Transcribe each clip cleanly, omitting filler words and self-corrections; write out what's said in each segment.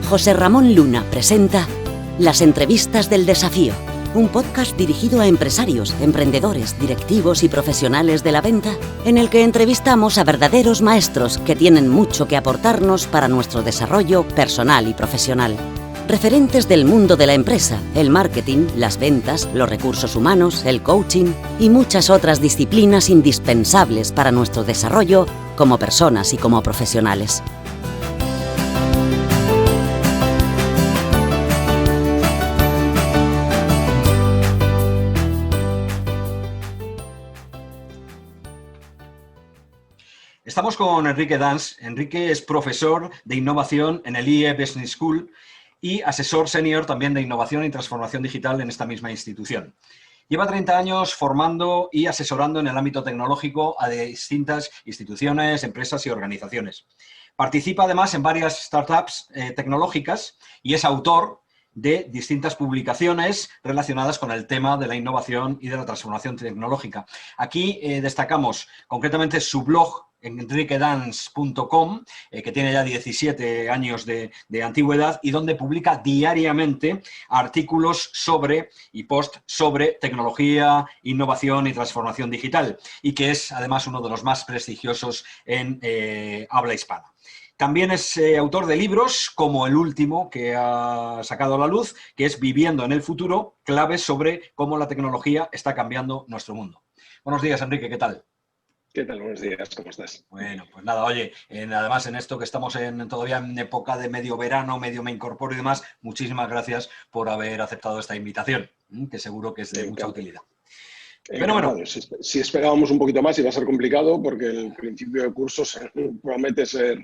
José Ramón Luna presenta Las Entrevistas del Desafío, un podcast dirigido a empresarios, emprendedores, directivos y profesionales de la venta, en el que entrevistamos a verdaderos maestros que tienen mucho que aportarnos para nuestro desarrollo personal y profesional. Referentes del mundo de la empresa, el marketing, las ventas, los recursos humanos, el coaching y muchas otras disciplinas indispensables para nuestro desarrollo como personas y como profesionales. Estamos con Enrique Dans. Enrique es profesor de innovación en el IE Business School y asesor senior también de innovación y transformación digital en esta misma institución. Lleva 30 años formando y asesorando en el ámbito tecnológico a distintas instituciones, empresas y organizaciones. Participa además en varias startups tecnológicas y es autor de distintas publicaciones relacionadas con el tema de la innovación y de la transformación tecnológica. Aquí destacamos concretamente su blog en enriquedans.com, que tiene ya 17 años de antigüedad y donde publica diariamente artículos sobre y post sobre tecnología, innovación y transformación digital, y que es además uno de los más prestigiosos en habla hispana. También es autor de libros, como el último que ha sacado a la luz, que es Viviendo en el futuro, claves sobre cómo la tecnología está cambiando nuestro mundo. Buenos días, Enrique, ¿qué tal? ¿Qué tal? Buenos días, ¿cómo estás? Bueno, pues nada, oye, además en esto que estamos todavía en época de medio verano, medio me incorporo y demás, muchísimas gracias por haber aceptado esta invitación, que seguro que es de mucha utilidad. Pero bueno, si esperábamos un poquito más iba a ser complicado porque el principio de curso promete ser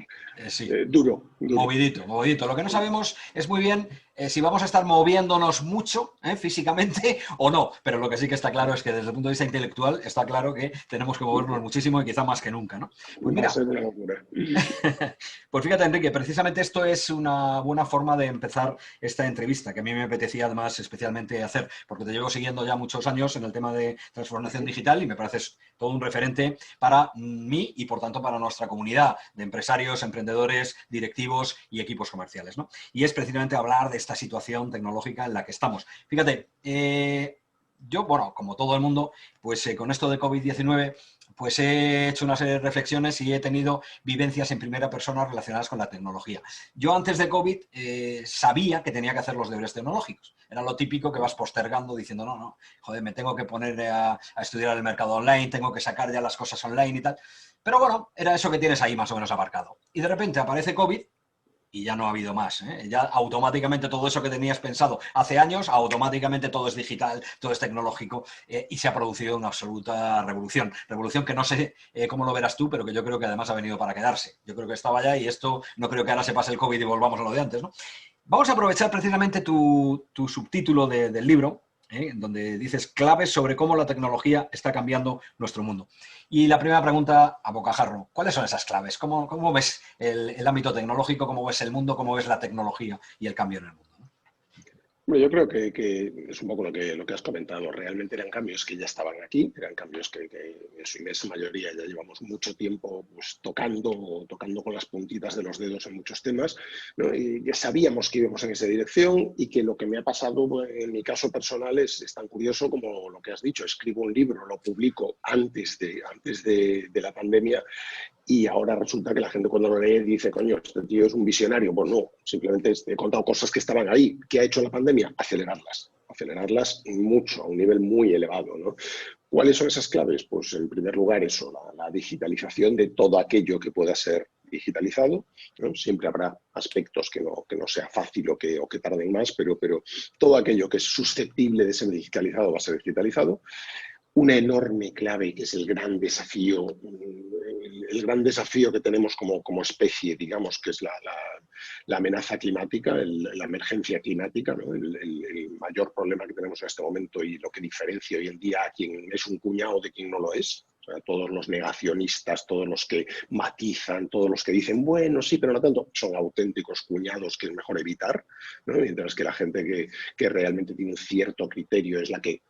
duro. Movidito. Lo que no sabemos es muy bien si vamos a estar moviéndonos mucho físicamente o no, pero lo que sí que está claro es que desde el punto de vista intelectual está claro que tenemos que movernos muchísimo y quizá más que nunca, ¿no? Pues mira, va a ser una locura. Pues fíjate, Enrique, precisamente esto es una buena forma de empezar esta entrevista, que a mí me apetecía además especialmente hacer, porque te llevo siguiendo ya muchos años en el tema de transformación digital y me pareces todo un referente para mí y por tanto para nuestra comunidad de empresarios, emprendedores, directivos y equipos comerciales, ¿no? Y es precisamente hablar de esta situación tecnológica en la que estamos. Fíjate, yo, bueno, como todo el mundo, pues con esto de COVID-19, pues he hecho una serie de reflexiones y he tenido vivencias en primera persona relacionadas con la tecnología. Yo antes de COVID sabía que tenía que hacer los deberes tecnológicos. Era lo típico que vas postergando diciendo, no, joder, me tengo que poner a estudiar el mercado online, tengo que sacar ya las cosas online y tal. Pero bueno, era eso que tienes ahí más o menos aparcado. Y de repente aparece COVID y ya no ha habido más, ¿eh? Ya automáticamente todo eso que tenías pensado hace años, automáticamente todo es digital, todo es tecnológico y se ha producido una absoluta revolución. Revolución que no sé cómo lo verás tú, pero que yo creo que además ha venido para quedarse. Yo creo que estaba ya y esto no creo que ahora se pase el COVID y volvamos a lo de antes, ¿no? Vamos a aprovechar precisamente tu subtítulo del libro, donde dices claves sobre cómo la tecnología está cambiando nuestro mundo. Y la primera pregunta a bocajarro, ¿cuáles son esas claves? ¿Cómo ves el ámbito tecnológico? ¿Cómo ves el mundo? ¿Cómo ves la tecnología y el cambio en el mundo? Bueno, yo creo que es un poco lo que has comentado. Realmente eran cambios que ya estaban aquí, eran cambios que en su inmensa mayoría ya llevamos mucho tiempo pues, tocando con las puntitas de los dedos en muchos temas, ¿no? Y ya sabíamos que íbamos en esa dirección y que lo que me ha pasado en mi caso personal es tan curioso como lo que has dicho. Escribo un libro, lo publico antes de la pandemia. Y ahora resulta que la gente cuando lo lee dice, coño, este tío es un visionario. Pues no, simplemente he contado cosas que estaban ahí. ¿Qué ha hecho la pandemia? Acelerarlas mucho, a un nivel muy elevado, ¿no? ¿Cuáles son esas claves? Pues en primer lugar eso, la digitalización de todo aquello que pueda ser digitalizado, ¿no? Siempre habrá aspectos que no sea fácil o que tarden más, pero todo aquello que es susceptible de ser digitalizado va a ser digitalizado. Una enorme clave que es el gran desafío que tenemos como especie, digamos, que es la amenaza climática, la emergencia climática, ¿no? El mayor problema que tenemos en este momento y lo que diferencia hoy en día a quien es un cuñado de quien no lo es. O sea, todos los negacionistas, todos los que matizan, todos los que dicen, bueno, sí, pero no tanto, son auténticos cuñados que es mejor evitar, ¿no? Mientras que la gente que realmente tiene un cierto criterio es la que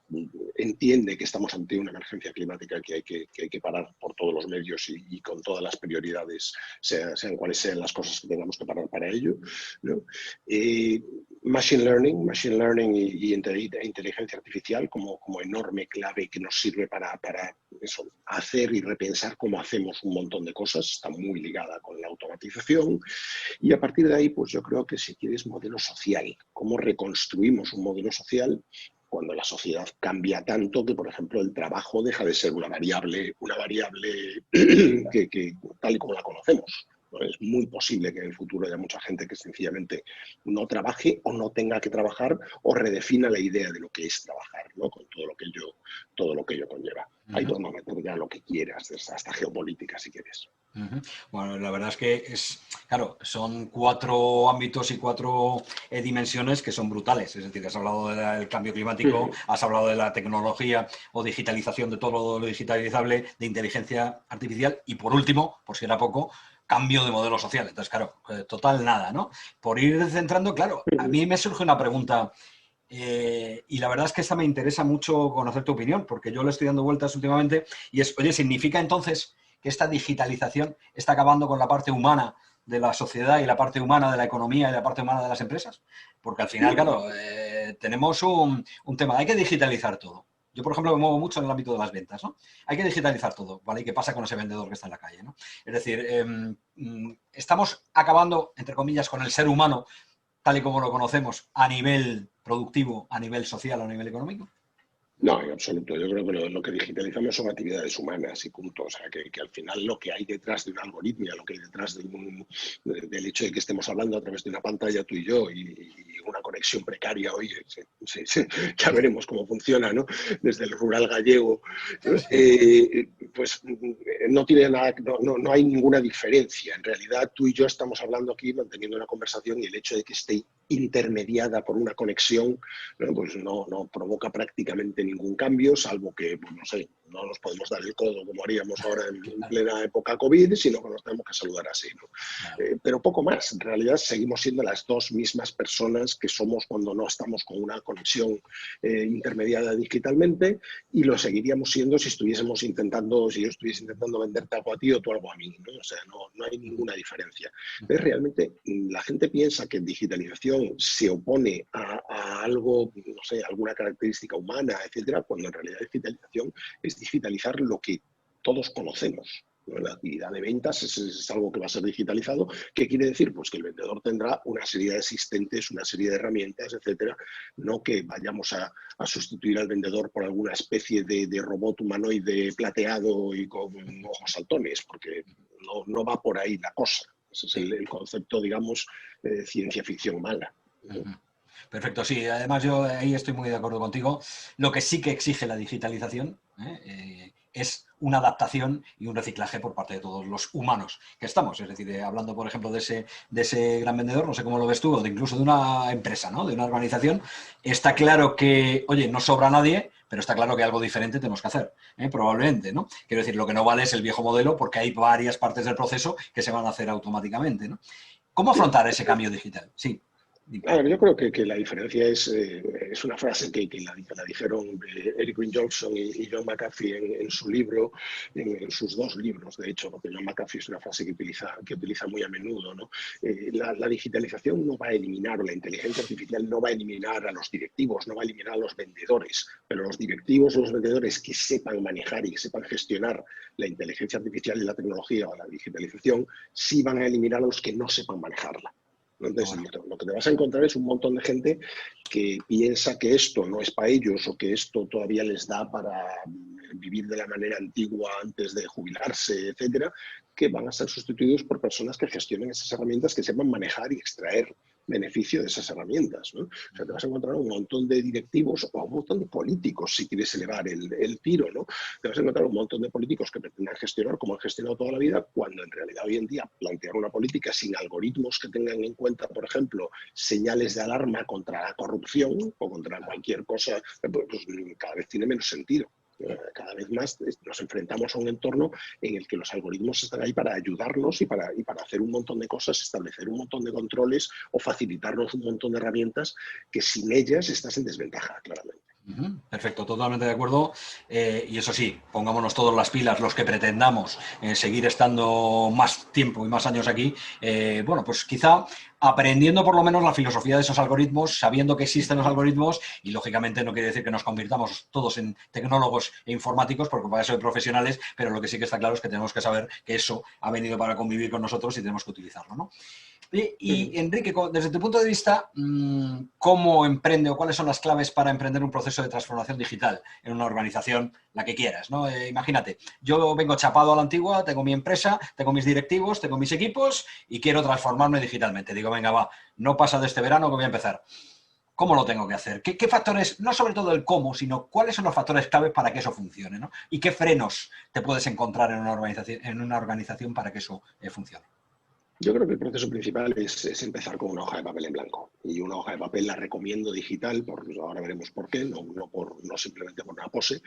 entiende que estamos ante una emergencia climática que hay que parar por todos los medios y con todas las prioridades, sean cuales sean las cosas que tengamos que parar para ello, ¿no? Machine learning y inteligencia artificial como enorme clave que nos sirve para eso, hacer y repensar cómo hacemos un montón de cosas, está muy ligada con la automatización, y a partir de ahí, pues yo creo que si quieres modelo social, cómo reconstruimos un modelo social cuando la sociedad cambia tanto que, por ejemplo, el trabajo deja de ser una variable que tal y como la conocemos. Es muy posible que en el futuro haya mucha gente que sencillamente no trabaje o no tenga que trabajar o redefina la idea de lo que es trabajar, ¿no? Con todo lo que ello conlleva. Ahí podemos meter ya lo que quieras, hasta geopolítica si quieres. Bueno, la verdad es que claro, son 4 ámbitos y 4 dimensiones que son brutales. Es decir, has hablado del cambio climático, has hablado de la tecnología o digitalización de todo lo digitalizable, de inteligencia artificial y, por último, por si era poco, cambio de modelo social. Entonces, claro, total nada, ¿no? Por ir centrando, claro, a mí me surge una pregunta y la verdad es que esta me interesa mucho conocer tu opinión, porque yo le estoy dando vueltas últimamente y es, oye, ¿significa entonces que esta digitalización está acabando con la parte humana de la sociedad y la parte humana de la economía y la parte humana de las empresas? Porque al final, claro, tenemos un tema, hay que digitalizar todo. Yo, por ejemplo, me muevo mucho en el ámbito de las ventas, ¿no? Hay que digitalizar todo, ¿vale? ¿Y qué pasa con ese vendedor que está en la calle, ¿no? Es decir, estamos acabando, entre comillas, con el ser humano tal y como lo conocemos a nivel productivo, a nivel social, a nivel económico. No, en absoluto. Yo creo que lo que digitalizamos son actividades humanas y punto. O sea, que al final lo que hay detrás de una algoritmia, lo que hay detrás del hecho de que estemos hablando a través de una pantalla tú y yo y una conexión precaria, oye, ya veremos cómo funciona, ¿no? Desde el rural gallego, pues no tiene nada, no hay ninguna diferencia. En realidad tú y yo estamos hablando aquí, manteniendo una conversación, y el hecho de que esté intermediada por una conexión, ¿no? Pues no provoca prácticamente ningún cambio, salvo que, pues no sé, no nos podemos dar el codo como haríamos ahora en plena época COVID, sino que nos tenemos que saludar así, ¿no? Claro. Pero poco más. En realidad seguimos siendo las dos mismas personas que somos cuando no estamos con una conexión intermediada digitalmente, y lo seguiríamos siendo si yo estuviese intentando venderte algo a ti o tú algo a mí, ¿no? O sea, no hay ninguna diferencia. Entonces, realmente la gente piensa que en digitalización se opone a algo, no sé, alguna característica humana, etcétera, cuando en realidad digitalización es digitalizar lo que todos conocemos. La actividad de ventas es algo que va a ser digitalizado. ¿Qué quiere decir? Pues que el vendedor tendrá una serie de asistentes, una serie de herramientas, etcétera. No que vayamos a sustituir al vendedor por alguna especie de robot humanoide plateado y con ojos saltones, porque no va por ahí la cosa. Ese es el concepto, digamos, de ciencia ficción mala. Perfecto, sí. Además, yo ahí estoy muy de acuerdo contigo. Lo que sí que exige la digitalización es una adaptación y un reciclaje por parte de todos los humanos que estamos. Es decir, hablando, por ejemplo, de ese gran vendedor, no sé cómo lo ves tú, o incluso de una empresa, ¿no? De una organización, está claro que, oye, no sobra nadie, pero está claro que algo diferente tenemos que hacer, probablemente, ¿no? Quiero decir, lo que no vale es el viejo modelo, porque hay varias partes del proceso que se van a hacer automáticamente, ¿no? ¿Cómo afrontar ese cambio digital? Sí. A ver, yo creo que la diferencia es una frase que la dijeron Eric Green Johnson y John McAfee en su libro, en sus 2 libros, de hecho, porque John McAfee es una frase que utiliza muy a menudo, ¿no? La digitalización no va a eliminar, o la inteligencia artificial no va a eliminar a los directivos, no va a eliminar a los vendedores, pero los directivos o los vendedores que sepan manejar y que sepan gestionar la inteligencia artificial y la tecnología o la digitalización, sí van a eliminar a los que no sepan manejarla. Entonces, lo que te vas a encontrar es un montón de gente que piensa que esto no es para ellos o que esto todavía les da para vivir de la manera antigua antes de jubilarse, etcétera, que van a ser sustituidos por personas que gestionen esas herramientas, que sepan manejar y extraer beneficio de esas herramientas, ¿no? O sea, te vas a encontrar un montón de directivos o un montón de políticos, si quieres elevar el tiro, ¿no? Te vas a encontrar un montón de políticos que pretendan gestionar como han gestionado toda la vida, cuando en realidad hoy en día plantear una política sin algoritmos que tengan en cuenta, por ejemplo, señales de alarma contra la corrupción o contra cualquier cosa, pues cada vez tiene menos sentido. Cada vez más nos enfrentamos a un entorno en el que los algoritmos están ahí para ayudarnos y para hacer un montón de cosas, establecer un montón de controles o facilitarnos un montón de herramientas que sin ellas estás en desventaja, claramente. Perfecto, totalmente de acuerdo. Y eso sí, pongámonos todos las pilas, los que pretendamos seguir estando más tiempo y más años aquí. Bueno, pues quizá aprendiendo por lo menos la filosofía de esos algoritmos, sabiendo que existen los algoritmos, y lógicamente no quiere decir que nos convirtamos todos en tecnólogos e informáticos, porque para eso hay profesionales, pero lo que sí que está claro es que tenemos que saber que eso ha venido para convivir con nosotros y tenemos que utilizarlo, ¿no? Y Enrique, desde tu punto de vista, ¿cómo emprende o cuáles son las claves para emprender un proceso de transformación digital en una organización, la que quieras, ¿no? Imagínate, yo vengo chapado a la antigua, tengo mi empresa, tengo mis directivos, tengo mis equipos y quiero transformarme digitalmente. Digo, venga, va, no pasa de este verano que voy a empezar. ¿Cómo lo tengo que hacer? ¿Qué factores, no sobre todo el cómo, sino cuáles son los factores claves para que eso funcione, ¿no? ¿Y qué frenos te puedes encontrar en una organización para que eso funcione? Yo creo que el proceso principal es empezar con una hoja de papel en blanco. Y una hoja de papel la recomiendo digital, ahora veremos por qué, no simplemente por una pose.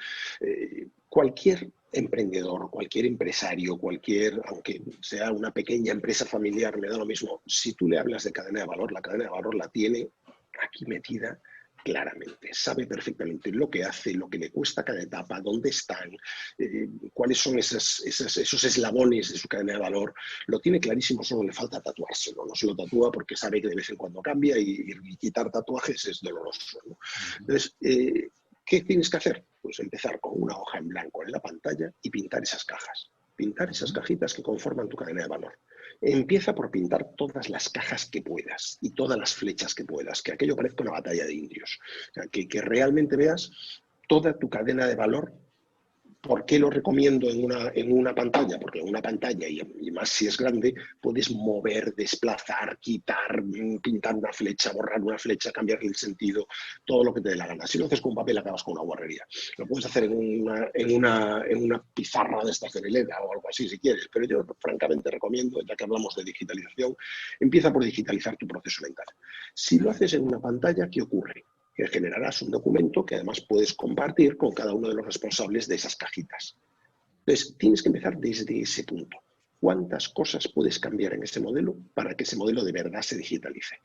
Cualquier emprendedor, cualquier empresario, aunque sea una pequeña empresa familiar, me da lo mismo. Si tú le hablas de cadena de valor, la cadena de valor la tiene aquí metida claramente, sabe perfectamente lo que hace, lo que le cuesta cada etapa, dónde están, cuáles son esos eslabones de su cadena de valor. Lo tiene clarísimo, solo le falta tatuárselo. No se lo tatúa porque sabe que de vez en cuando cambia y quitar tatuajes es doloroso, ¿no? Entonces, ¿qué tienes que hacer? Pues empezar con una hoja en blanco en la pantalla y pintar esas cajas. Pintar esas cajitas que conforman tu cadena de valor. Empieza por pintar todas las cajas que puedas y todas las flechas que puedas, que aquello parezca una batalla de indios. O sea, que realmente veas toda tu cadena de valor. ¿Por qué lo recomiendo en una pantalla? Porque en una pantalla, y más si es grande, puedes mover, desplazar, quitar, pintar una flecha, borrar una flecha, cambiar el sentido, todo lo que te dé la gana. Si lo haces con papel, acabas con una guarrería. Lo puedes hacer en una pizarra de esta cerelera o algo así, si quieres, pero yo francamente recomiendo, ya que hablamos de digitalización, empieza por digitalizar tu proceso mental. Si lo haces en una pantalla, ¿qué ocurre? Que generarás un documento que además puedes compartir con cada uno de los responsables de esas cajitas. Entonces, tienes que empezar desde ese punto. ¿Cuántas cosas puedes cambiar en ese modelo para que ese modelo de verdad se digitalice?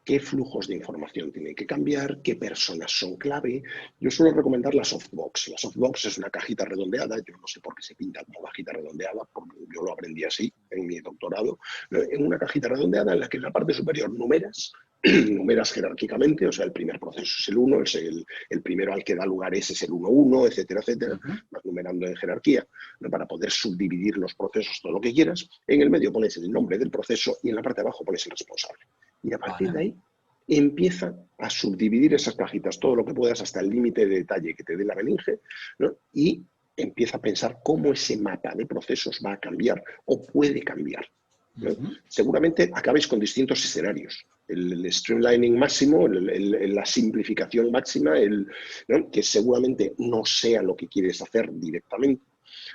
¿Qué flujos de información tienen que cambiar? ¿Qué personas son clave? Yo suelo recomendar la softbox. La softbox es una cajita redondeada. Yo no sé por qué se pinta como cajita redondeada, porque yo lo aprendí así en mi doctorado. En una cajita redondeada en la que en la parte superior numeras jerárquicamente, o sea, el primer proceso es el 1, el primero al que da lugar ese es el 1-1, etcétera, etcétera, vas numerando en jerarquía, ¿no? Para poder subdividir los procesos todo lo que quieras. En el medio pones el nombre del proceso y en la parte de abajo pones el responsable. Y a partir de ahí empieza a subdividir esas cajitas todo lo que puedas hasta el límite de detalle que te dé la meninge, ¿no? Y empieza a pensar cómo ese mapa de procesos va a cambiar o puede cambiar, ¿no? Seguramente acabéis con distintos escenarios. El streamlining máximo, la simplificación máxima, ¿no? Que seguramente no sea lo que quieres hacer directamente,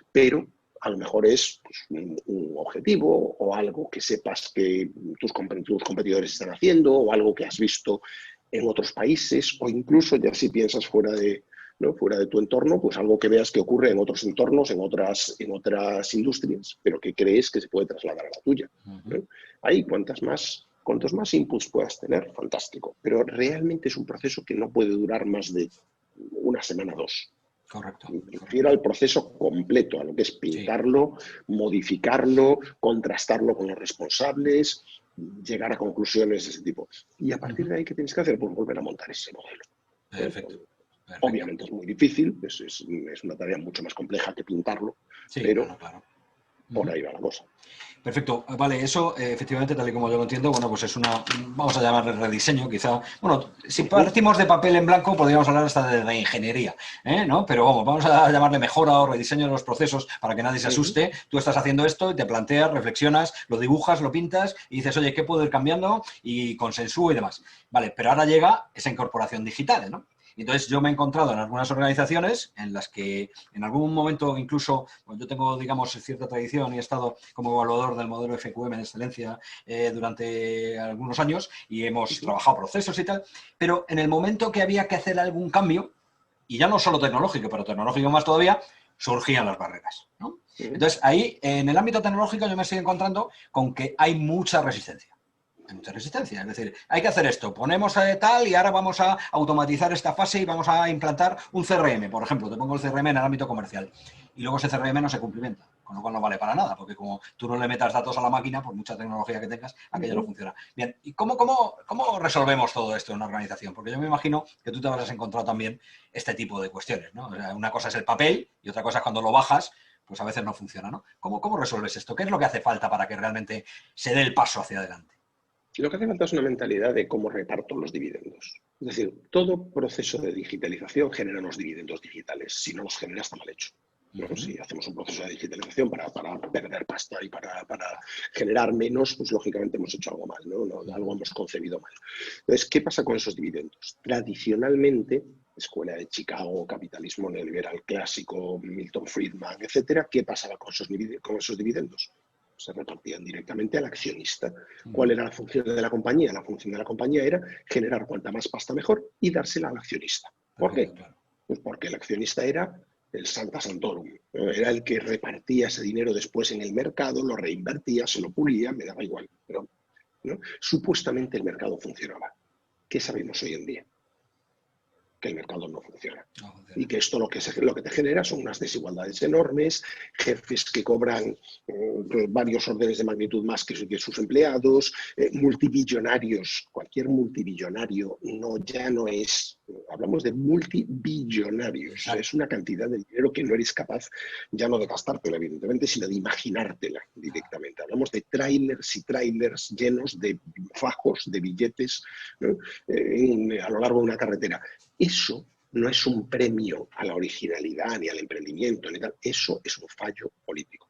pero a lo mejor es pues, un objetivo o algo que sepas que tus competidores están haciendo o algo que has visto en otros países o incluso ya si piensas fuera de tu entorno, pues algo que veas que ocurre en otros entornos, en otras industrias, pero que crees que se puede trasladar a la tuya, ¿no? Ahí cuantos más inputs puedas tener, fantástico. Pero realmente es un proceso que no puede durar más de una semana o dos. Correcto. Me refiero al proceso completo, a lo que es pintarlo, modificarlo, contrastarlo con los responsables, llegar a conclusiones de ese tipo. Y a partir de ahí, ¿qué tienes que hacer? Pues volver a montar ese modelo. Perfecto. Obviamente es muy difícil, es una tarea mucho más compleja que pintarlo, sí, pero claro. Por ahí va la cosa. Perfecto, vale, eso efectivamente, tal y como yo lo entiendo, bueno, pues es vamos a llamarle rediseño, quizá. Bueno, si partimos de papel en blanco, podríamos hablar hasta de reingeniería, ¿no? Pero vamos a llamarle mejora o rediseño de los procesos para que nadie se asuste. Tú estás haciendo esto y te planteas, reflexionas, lo dibujas, lo pintas y dices, oye, ¿qué puedo ir cambiando? Y consensúo y demás. Vale, pero ahora llega esa incorporación digital, ¿no? Entonces yo me he encontrado en algunas organizaciones en las que en algún momento incluso, pues yo tengo, digamos, cierta tradición y he estado como evaluador del modelo FQM en excelencia durante algunos años y hemos trabajado procesos y tal, pero en el momento que había que hacer algún cambio, y ya no solo tecnológico, pero tecnológico más todavía, surgían las barreras, ¿no? Entonces, ahí, en el ámbito tecnológico, yo me estoy encontrando con que hay mucha resistencia. Hay mucha resistencia. Es decir, hay que hacer esto, ponemos tal y ahora vamos a automatizar esta fase y vamos a implantar un CRM, por ejemplo. Te pongo el CRM en el ámbito comercial. Y luego ese CRM no se cumplimenta, con lo cual no vale para nada, porque como tú no le metas datos a la máquina, por mucha tecnología que tengas, aquello no funciona. Bien, ¿y cómo resolvemos todo esto en una organización? Porque yo me imagino que tú te habrás encontrado también este tipo de cuestiones, ¿no? O sea, una cosa es el papel y otra cosa es cuando lo bajas, pues a veces no funciona, ¿no? ¿Cómo resuelves esto? ¿Qué es lo que hace falta para que realmente se dé el paso hacia adelante? Lo que hace falta es una mentalidad de cómo reparto los dividendos. Es decir, todo proceso de digitalización genera unos dividendos digitales. Si no los genera, está mal hecho, ¿no? Si hacemos un proceso de digitalización para perder pasta y para generar menos, pues lógicamente hemos hecho algo mal, ¿no? Algo hemos concebido mal. Entonces, ¿qué pasa con esos dividendos? Tradicionalmente, Escuela de Chicago, capitalismo neoliberal clásico, Milton Friedman, etcétera, ¿qué pasaba con esos dividendos? Se repartían directamente al accionista. ¿Cuál era la función de la compañía? La función de la compañía era generar cuanta más pasta mejor y dársela al accionista. ¿Por qué? Pues porque el accionista era el Sancta Sanctorum, ¿no? Era el que repartía ese dinero después en el mercado, lo reinvertía, se lo pulía, me daba igual. Pero, ¿no? Supuestamente el mercado funcionaba. ¿Qué sabemos hoy en día? Que el mercado no funciona. Y que esto lo que te genera son unas desigualdades enormes, jefes que cobran varios órdenes de magnitud más que sus empleados, multibillonarios. Cualquier multibillonario ya no es, hablamos de multibillonarios. Es una cantidad de dinero que no eres capaz ya no de gastártela, evidentemente, sino de imaginártela directamente. Hablamos de trailers y trailers llenos de fajos, de billetes, ¿no? A lo largo de una carretera. Eso no es un premio a la originalidad ni al emprendimiento, ni tal. Eso es un fallo político.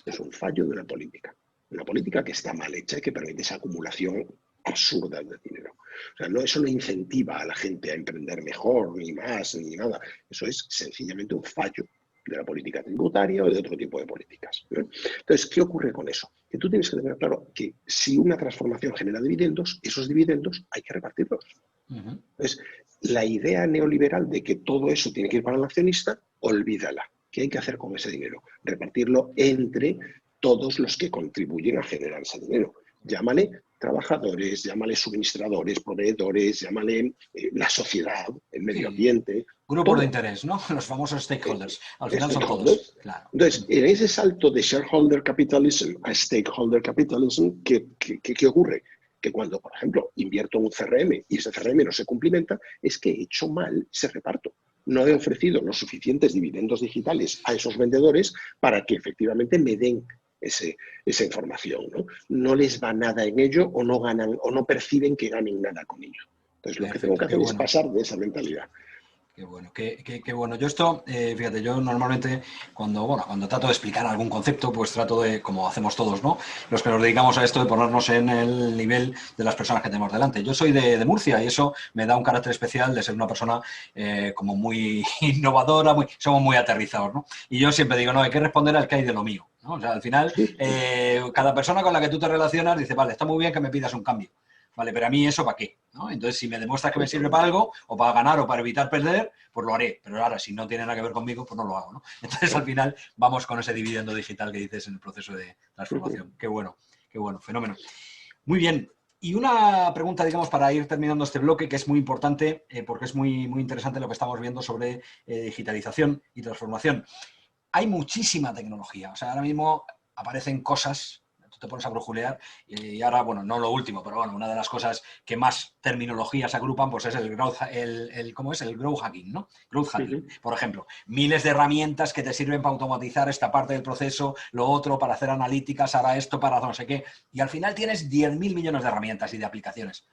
Es un fallo de una política. Una política que está mal hecha y que permite esa acumulación absurda de dinero. O sea, eso no incentiva a la gente a emprender mejor, ni más, ni nada. Eso es sencillamente un fallo de la política tributaria o de otro tipo de políticas, ¿no? Entonces, ¿qué ocurre con eso? Que tú tienes que tener claro que si una transformación genera dividendos, esos dividendos hay que repartirlos. Entonces, la idea neoliberal de que todo eso tiene que ir para el accionista, olvídala. ¿Qué hay que hacer con ese dinero? Repartirlo entre todos los que contribuyen a generar ese dinero. Llámale trabajadores, llámale suministradores, proveedores, llámale la sociedad, el medio ambiente. Grupos de interés, ¿no? Los famosos stakeholders. Al final son todos. Claro. Entonces, en ese salto de shareholder capitalism a stakeholder capitalism, ¿qué ocurre? Que cuando, por ejemplo, invierto en un CRM y ese CRM no se cumplimenta, es que he hecho mal ese reparto. No he ofrecido los suficientes dividendos digitales a esos vendedores para que efectivamente me den esa información, ¿no? No les va nada en ello o no ganan o no perciben que ganen nada con ello. Entonces, lo que tengo que hacer es pasar de esa mentalidad. Qué bueno, qué bueno. Yo esto, fíjate, yo normalmente cuando trato de explicar algún concepto, pues trato de, como hacemos todos, ¿no? Los que nos dedicamos a esto, de ponernos en el nivel de las personas que tenemos delante. Yo soy de Murcia y eso me da un carácter especial de ser una persona como muy innovadora, somos muy aterrizados, ¿no? Y yo siempre digo, no, hay que responder al que hay de lo mío, ¿no? O sea, al final, cada persona con la que tú te relacionas dice, vale, está muy bien que me pidas un cambio. Vale, pero a mí eso ¿para qué? ¿No? Entonces, si me demuestras que me sirve para algo, o para ganar, o para evitar perder, pues lo haré. Pero ahora, si no tiene nada que ver conmigo, pues no lo hago, ¿no? Entonces, al final, vamos con ese dividendo digital que dices en el proceso de transformación. Qué bueno, fenómeno. Muy bien. Y una pregunta, digamos, para ir terminando este bloque, que es muy importante, porque es muy, muy interesante lo que estamos viendo sobre digitalización y transformación. Hay muchísima tecnología. O sea, ahora mismo aparecen cosas, te pones a brujulear y ahora, bueno, no lo último, pero bueno, una de las cosas que más terminologías agrupan, pues es el growth hacking, ¿no? Growth hacking, por ejemplo, miles de herramientas que te sirven para automatizar esta parte del proceso, lo otro para hacer analíticas, ahora esto para no sé qué, y al final tienes 10.000 millones de herramientas y de aplicaciones.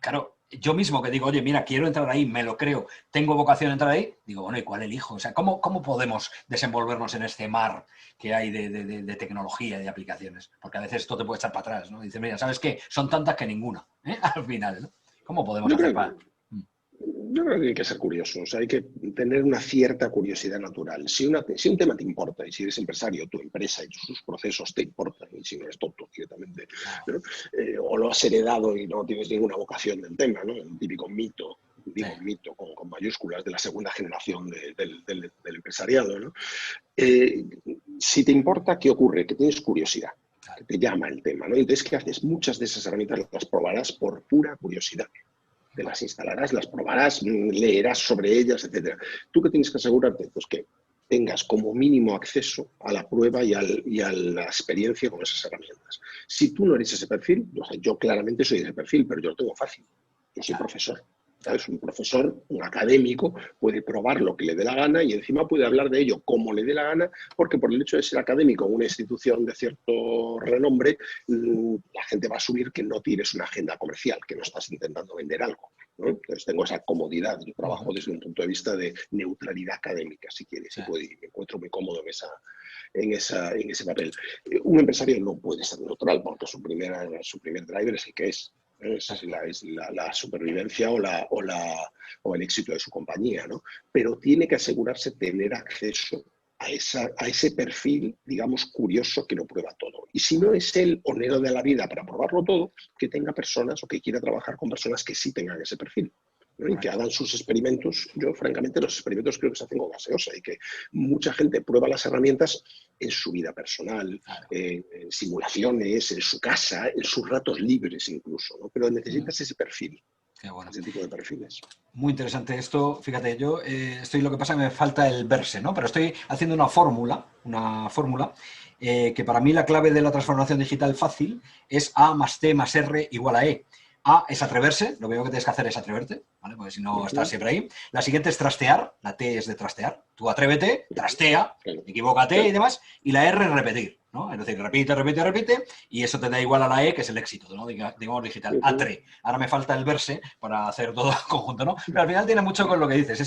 Claro, yo mismo que digo, oye, mira, quiero entrar ahí, me lo creo, tengo vocación de entrar ahí, digo, bueno, ¿y cuál elijo? O sea, ¿cómo podemos desenvolvernos en este mar que hay de tecnología y de aplicaciones? Porque a veces esto te puede echar para atrás, ¿no? Dices, mira, ¿sabes qué? Son tantas que ninguna, al final, ¿no? ¿Cómo podemos hacer para...? Yo creo que hay que ser curioso, o sea, hay que tener una cierta curiosidad natural. Si un tema te importa y si eres empresario, tu empresa y sus procesos te importan, y si no eres tonto directamente, ¿no? O lo has heredado y no tienes ninguna vocación del tema, ¿no? El típico mito, con con mayúsculas, de la segunda generación del empresariado, ¿no? Si te importa, ¿qué ocurre? Que tienes curiosidad, que te llama el tema, ¿no? Entonces, ¿qué haces? Muchas de esas herramientas las probarás por pura curiosidad. Te las instalarás, las probarás, leerás sobre ellas, etcétera. ¿Tú qué tienes que asegurarte? Pues que tengas como mínimo acceso a la prueba y a la experiencia con esas herramientas. Si tú no eres ese perfil, yo claramente soy ese perfil, pero yo lo tengo fácil. Yo soy profesor. ¿Sabes? Un profesor, un académico, puede probar lo que le dé la gana y encima puede hablar de ello como le dé la gana, porque por el hecho de ser académico en una institución de cierto renombre, la gente va a asumir que no tienes una agenda comercial, que no estás intentando vender algo, ¿no? Entonces tengo esa comodidad. Yo trabajo desde un punto de vista de neutralidad académica, si quieres, y me encuentro muy cómodo en ese papel. Un empresario no puede ser neutral porque su primer driver es el que es. Es la supervivencia o el éxito de su compañía, ¿no? Pero tiene que asegurarse tener acceso a ese perfil, digamos, curioso que lo prueba todo. Y si no es el honero de la vida para probarlo todo, que tenga personas o que quiera trabajar con personas que sí tengan ese perfil, ¿no? Y que hagan sus experimentos. Yo, francamente, los experimentos creo que se hacen con gaseosa y que mucha gente prueba las herramientas en su vida personal, en simulaciones, en su casa, en sus ratos libres incluso, ¿no? Pero necesitas ese perfil. Qué bueno. Ese tipo de perfiles. Muy interesante esto. Fíjate, yo lo que pasa es que me falta el verse, ¿no? Pero estoy haciendo una fórmula que para mí la clave de la transformación digital fácil es A más T más R igual a E. A es atreverse, lo primero que tienes que hacer es atreverte, ¿vale? Porque si no estás siempre ahí. La siguiente es trastear, la T es de trastear. Tú atrévete, trastea, equivócate y demás. Y la R es repetir, ¿no? Es decir, repite, repite, repite, y eso te da igual a la E, que es el éxito, ¿no? Digamos digital. Atre. Ahora me falta el verse para hacer todo conjunto, ¿no? Pero al final tiene mucho con lo que dices,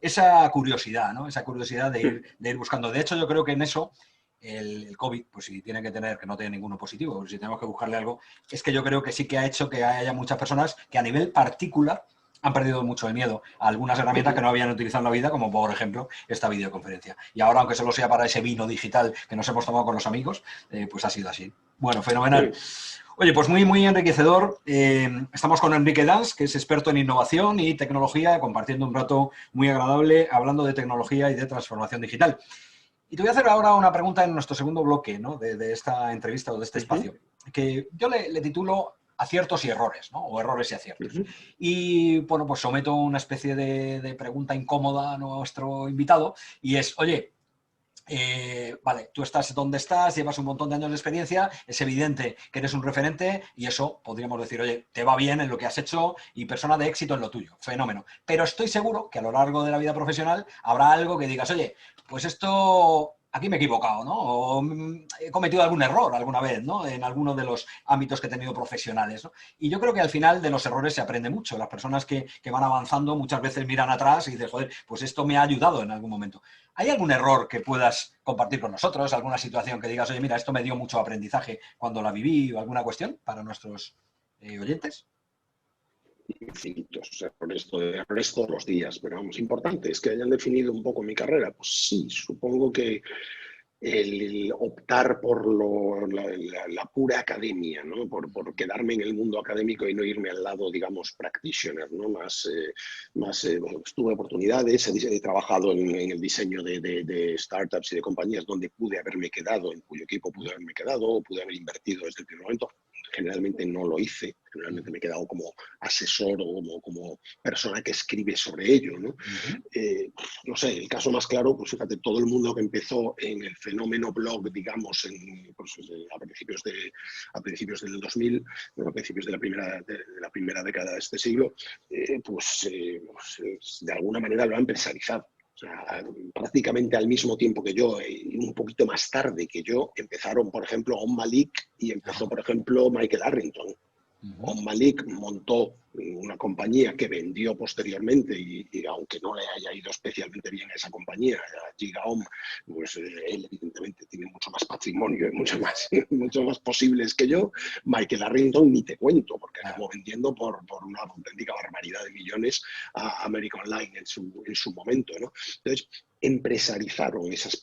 esa curiosidad, ¿no? Esa curiosidad de ir buscando. De hecho, yo creo que en eso el COVID, pues si tiene que tener, que no tiene ninguno positivo, si tenemos que buscarle algo, es que yo creo que sí que ha hecho que haya muchas personas que a nivel particular han perdido mucho el miedo a algunas herramientas que no habían utilizado en la vida, como por ejemplo esta videoconferencia. Y ahora, aunque solo sea para ese vino digital que nos hemos tomado con los amigos, pues ha sido así. Bueno, fenomenal. Oye, pues muy, muy enriquecedor. Estamos con Enrique Dans, que es experto en innovación y tecnología, compartiendo un rato muy agradable, hablando de tecnología y de transformación digital. Y te voy a hacer ahora una pregunta en nuestro segundo bloque, ¿no? de esta entrevista o de este espacio, que yo le titulo aciertos y errores, ¿no? O errores y aciertos. Y, bueno, pues someto una especie de pregunta incómoda a nuestro invitado y es, oye, vale, tú estás donde estás, llevas un montón de años de experiencia, es evidente que eres un referente y eso podríamos decir, oye, te va bien en lo que has hecho y persona de éxito en lo tuyo, fenómeno. Pero estoy seguro que a lo largo de la vida profesional habrá algo que digas, oye, pues esto aquí me he equivocado, ¿no? O he cometido algún error alguna vez, ¿no? En alguno de los ámbitos que he tenido profesionales, ¿no? Y yo creo que al final de los errores se aprende mucho. Las personas que van avanzando muchas veces miran atrás y dicen, joder, pues esto me ha ayudado en algún momento. ¿Hay algún error que puedas compartir con nosotros? ¿Alguna situación que digas, oye, mira, esto me dio mucho aprendizaje cuando la viví o alguna cuestión para nuestros oyentes? Infinitos errores todos los días, pero vamos, importante es que hayan definido un poco mi carrera. Pues sí, supongo que el optar por la pura academia, ¿no? Por quedarme en el mundo académico y no irme al lado, digamos, practitioner, ¿no? Bueno, pues tuve oportunidades, he trabajado en el diseño de startups y de compañías donde pude haberme quedado, en cuyo equipo pude haberme quedado o pude haber invertido desde el primer momento. Generalmente no lo hice, generalmente me he quedado como asesor o como persona que escribe sobre ello, ¿no? No sé, el caso más claro, pues fíjate, todo el mundo que empezó en el fenómeno blog, digamos, a principios del 2000, a principios de la primera década de este siglo, pues de alguna manera lo ha empresarizado. O sea, prácticamente al mismo tiempo que yo, y un poquito más tarde que yo, empezaron, por ejemplo, On Malik y empezó, por ejemplo, Michael Arrington. On Malik montó una compañía que vendió posteriormente y aunque no le haya ido especialmente bien a esa compañía, a GigaOM, pues él evidentemente tiene mucho más patrimonio y mucho más posibles que yo. Michael Arrington ni te cuento, porque acabó vendiendo por una auténtica barbaridad de millones a American Online en su momento, ¿no? Entonces, empresarizaron esas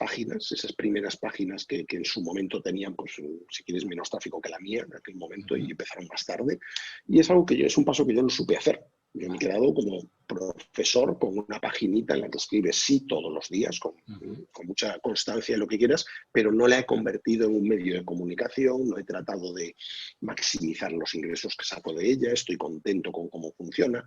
primeras páginas que en su momento tenían, pues, si quieres, menos tráfico que la mía en aquel momento y empezaron más tarde. Y es algo es un paso que yo no supe hacer. Yo me he quedado como profesor con una paginita en la que escribe sí todos los días, con mucha constancia y lo que quieras, pero no la he convertido en un medio de comunicación, no he tratado de maximizar los ingresos que saco de ella, estoy contento con cómo funciona.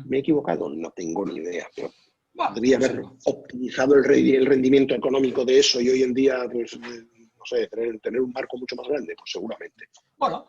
¿Me he equivocado? No tengo ni idea, pero podría haber optimizado el rendimiento económico de eso y hoy en día, pues, no sé, tener un barco mucho más grande, pues seguramente. Bueno,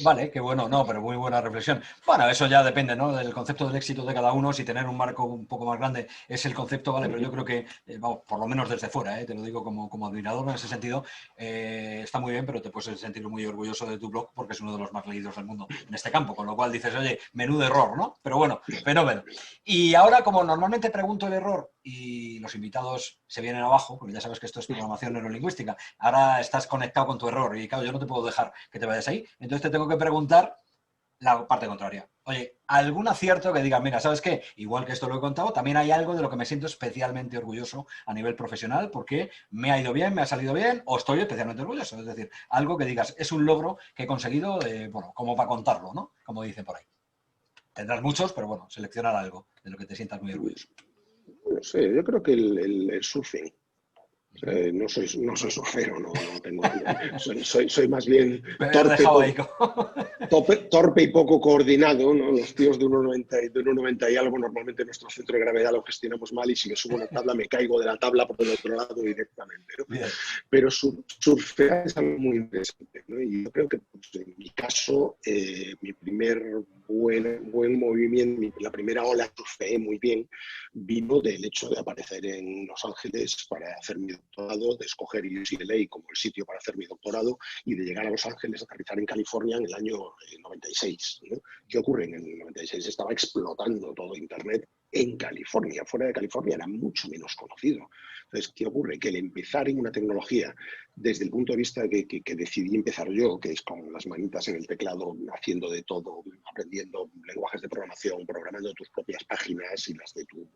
vale, qué bueno, no, pero muy buena reflexión. Bueno, eso ya depende, ¿no? Del concepto del éxito de cada uno. Si tener un marco un poco más grande es el concepto, vale, pero yo creo que, vamos, por lo menos desde fuera, te lo digo como admirador en ese sentido, está muy bien, pero te puedes sentir muy orgulloso de tu blog porque es uno de los más leídos del mundo en este campo, con lo cual dices, oye, menudo error, ¿no? Pero bueno, fenómeno. Y ahora, como normalmente pregunto el error y los invitados se vienen abajo, porque ya sabes que esto es programación neurolingüística, ahora estás conectado con tu error y claro, yo no te puedo dejar que te vayas ahí, entonces te tengo que preguntar la parte contraria. Oye, ¿algún acierto que diga, mira, ¿sabes qué? Igual que esto lo he contado, también hay algo de lo que me siento especialmente orgulloso a nivel profesional porque me ha ido bien, me ha salido bien o estoy especialmente orgulloso? Es decir, algo que digas, es un logro que he conseguido, bueno, como para contarlo, ¿no? Como dicen por ahí. Tendrás muchos, pero bueno, seleccionar algo de lo que te sientas muy orgulloso. No sé, yo creo que el surfing. No soy surfero, no tengo. Soy más bien torpe y poco coordinado, ¿no? Los tíos de 1,90 y algo, normalmente nuestro centro de gravedad lo gestionamos mal y si me subo una tabla me caigo de la tabla por el otro lado directamente, ¿no? Pero surfear es algo muy interesante, ¿no? Y yo creo que pues, en mi caso, mi primer buen movimiento, la primera ola que surfeé muy bien, vino del hecho de aparecer en Los Ángeles para hacer mi doctorado, de escoger UCLA como el sitio para hacer mi doctorado y de llegar a Los Ángeles, aterrizar en California en el año 96, ¿no? ¿Qué ocurre? En el 96 estaba explotando todo Internet en California. Fuera de California era mucho menos conocido. Entonces, ¿qué ocurre? Que el empezar en una tecnología desde el punto de vista que decidí empezar yo, que es con las manitas en el teclado, haciendo de todo, aprendiendo lenguajes de programación, programando tus propias páginas y las de tus...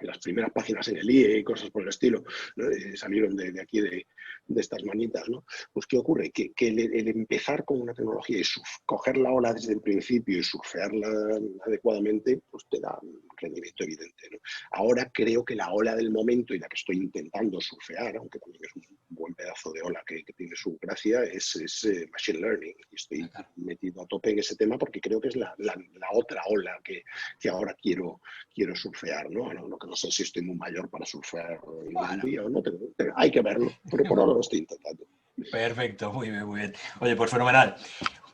las primeras páginas en el IE y cosas por el estilo, ¿no? Salieron de aquí, de estas manitas, ¿no? Pues ¿qué ocurre? Que el empezar con una tecnología y coger la ola desde el principio y surfearla adecuadamente, pues te da un rendimiento evidente, ¿no? Ahora creo que la ola del momento y la que estoy intentando surfear, aunque también es un buen pedazo de ola que tiene su gracia, es Machine Learning. Y estoy metido a tope en ese tema porque creo que es la otra ola que ahora quiero surfear, ¿no? Lo que no sé si estoy muy mayor para surfear hoy en día o no, pero hay que verlo, pero por ahora lo estoy intentando. Perfecto, muy bien, muy bien. Oye, pues fenomenal.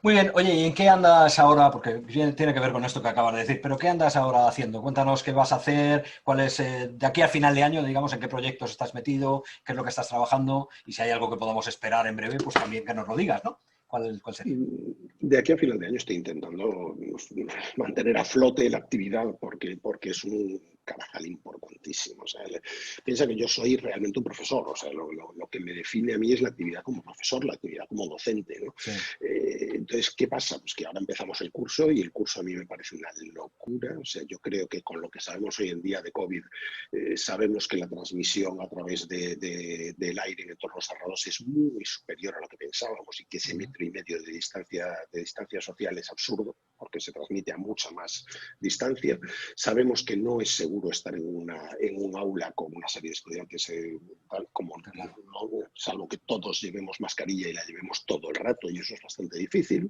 Muy bien, oye, ¿y en qué andas ahora? Porque tiene que ver con esto que acabas de decir, pero ¿qué andas ahora haciendo? Cuéntanos qué vas a hacer, cuál es, de aquí a final de año, digamos, en qué proyectos estás metido, qué es lo que estás trabajando y si hay algo que podamos esperar en breve, pues también que nos lo digas, ¿no? ¿Cuál sería? De aquí a final de año estoy intentando mantener a flote la actividad porque es un carajal importantísimo. O sea, piensa que yo soy realmente un profesor. O sea, lo que me define a mí es la actividad como profesor, la actividad como docente, ¿no? Sí. Entonces, ¿qué pasa? Pues que ahora empezamos el curso y el curso a mí me parece una locura. O sea, yo creo que con lo que sabemos hoy en día de COVID, sabemos que la transmisión a través del aire en entornos cerrados es muy superior a lo que pensábamos y que ese metro y medio de distancia social es absurdo porque se transmite a mucha más distancia. Sabemos que no es seguro estar en un aula con una serie de estudiantes salvo que todos llevemos mascarilla y la llevemos todo el rato y eso es bastante difícil.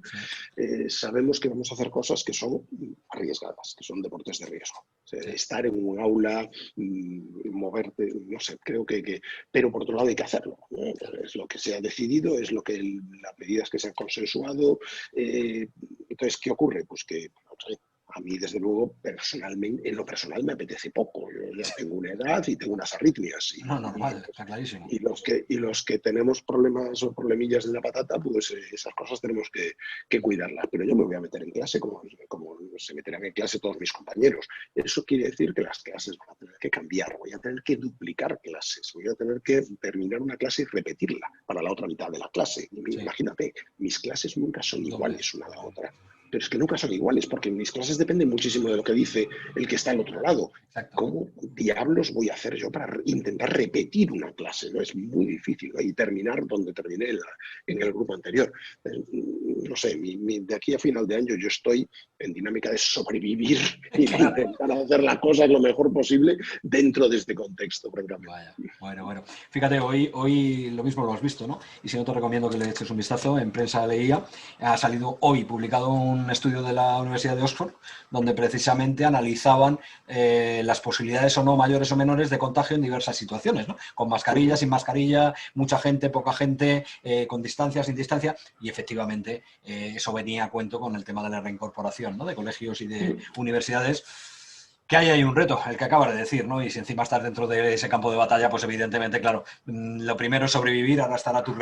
Sí. Sabemos que vamos a hacer cosas que son arriesgadas, que son deportes de riesgo. O sea, sí. Estar en un aula, moverte, no sé, creo que... Pero por otro lado hay que hacerlo, ¿no? Es lo que se ha decidido, es lo que las medidas que se han consensuado. Entonces, ¿qué ocurre? Pues que, no sé, a mí, desde luego, personalmente, en lo personal me apetece poco. Yo ya tengo una edad y tengo unas arritmias. No, normal, está clarísimo. Y los que tenemos problemas o problemillas de la patata, pues esas cosas tenemos que cuidarlas. Pero yo me voy a meter en clase como se meterán en clase todos mis compañeros. Eso quiere decir que las clases van a tener que cambiar. Voy a tener que duplicar clases. Voy a tener que terminar una clase y repetirla para la otra mitad de la clase. Sí. Imagínate, mis clases nunca son iguales una a la otra. Pero es que nunca son iguales, porque mis clases dependen muchísimo de lo que dice el que está al otro lado. Exacto. ¿Cómo diablos voy a hacer yo para intentar repetir una clase? ¿No? Es muy difícil, ¿no? Y terminar donde terminé en el grupo anterior. No sé, de aquí a final de año yo estoy en dinámica de sobrevivir y de intentar hacer las cosas lo mejor posible dentro de este contexto, francamente. Vaya, bueno. Fíjate, hoy lo mismo lo has visto, ¿no? Y si no, te recomiendo que le eches un vistazo. En Prensa leía, ha salido hoy publicado un estudio de la Universidad de Oxford, donde precisamente analizaban las posibilidades o no, mayores o menores, de contagio en diversas situaciones, ¿no? Con mascarilla, sin mascarilla, mucha gente, poca gente, con distancia, sin distancia, y efectivamente eso venía a cuento con el tema de la reincorporación, ¿no? De colegios y de universidades, que ahí hay un reto, el que acabas de decir, ¿no? Y si encima estás dentro de ese campo de batalla, pues evidentemente, claro, lo primero es sobrevivir. Ahora estará tu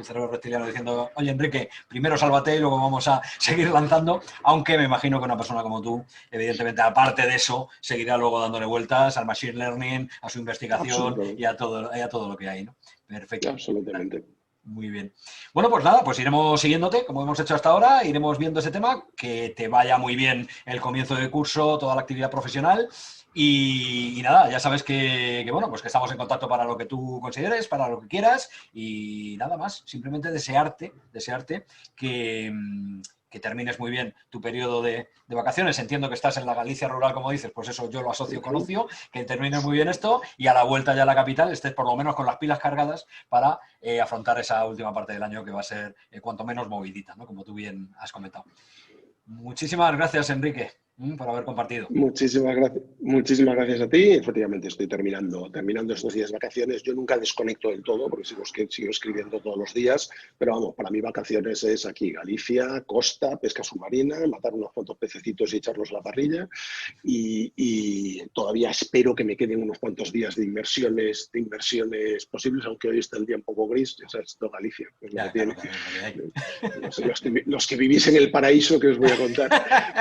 cerebro reptiliano diciendo, oye, Enrique, primero sálvate y luego vamos a seguir lanzando, aunque me imagino que una persona como tú, evidentemente, aparte de eso, seguirá luego dándole vueltas al machine learning, a su investigación y a todo lo que hay, ¿no? Perfecto. Absolutamente. Muy bien. Bueno, pues nada, pues iremos siguiéndote, como hemos hecho hasta ahora, iremos viendo ese tema, que te vaya muy bien el comienzo del curso, toda la actividad profesional y nada, ya sabes bueno, pues que estamos en contacto para lo que tú consideres, para lo que quieras y nada más, simplemente desearte que termines muy bien tu periodo de vacaciones. Entiendo que estás en la Galicia rural, como dices, pues eso yo lo asocio con ocio, que termines muy bien esto y a la vuelta ya a la capital estés por lo menos con las pilas cargadas para afrontar esa última parte del año que va a ser cuanto menos movidita, ¿no? Como tú bien has comentado. Muchísimas gracias, Enrique, por haber compartido. Muchísimas gracias a ti. Efectivamente, estoy terminando estos días de vacaciones. Yo nunca desconecto del todo porque sigo escribiendo todos los días, pero vamos, para mí vacaciones es aquí, Galicia, costa, pesca submarina, matar unos cuantos pececitos y echarlos a la parrilla y todavía espero que me queden unos cuantos días de inversiones posibles, aunque hoy está el día un poco gris, ya sabes, todo Galicia. Pues ya, claro, los que vivís en el paraíso, que os voy a contar,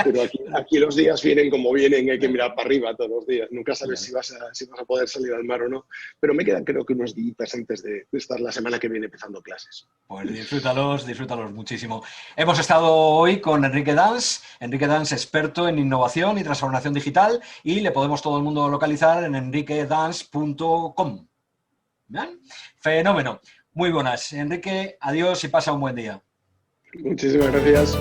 pero aquí los días vienen como vienen, hay que mirar para arriba todos los días. Nunca sabes si vas a poder salir al mar o no. Pero me quedan creo que unos días antes de estar la semana que viene empezando clases. Pues disfrútalos muchísimo. Hemos estado hoy con Enrique Dans, experto en innovación y transformación digital, y le podemos todo el mundo localizar en enriquedans.com. ¿Bien? Fenómeno. Muy buenas. Enrique, adiós y pasa un buen día. Muchísimas gracias.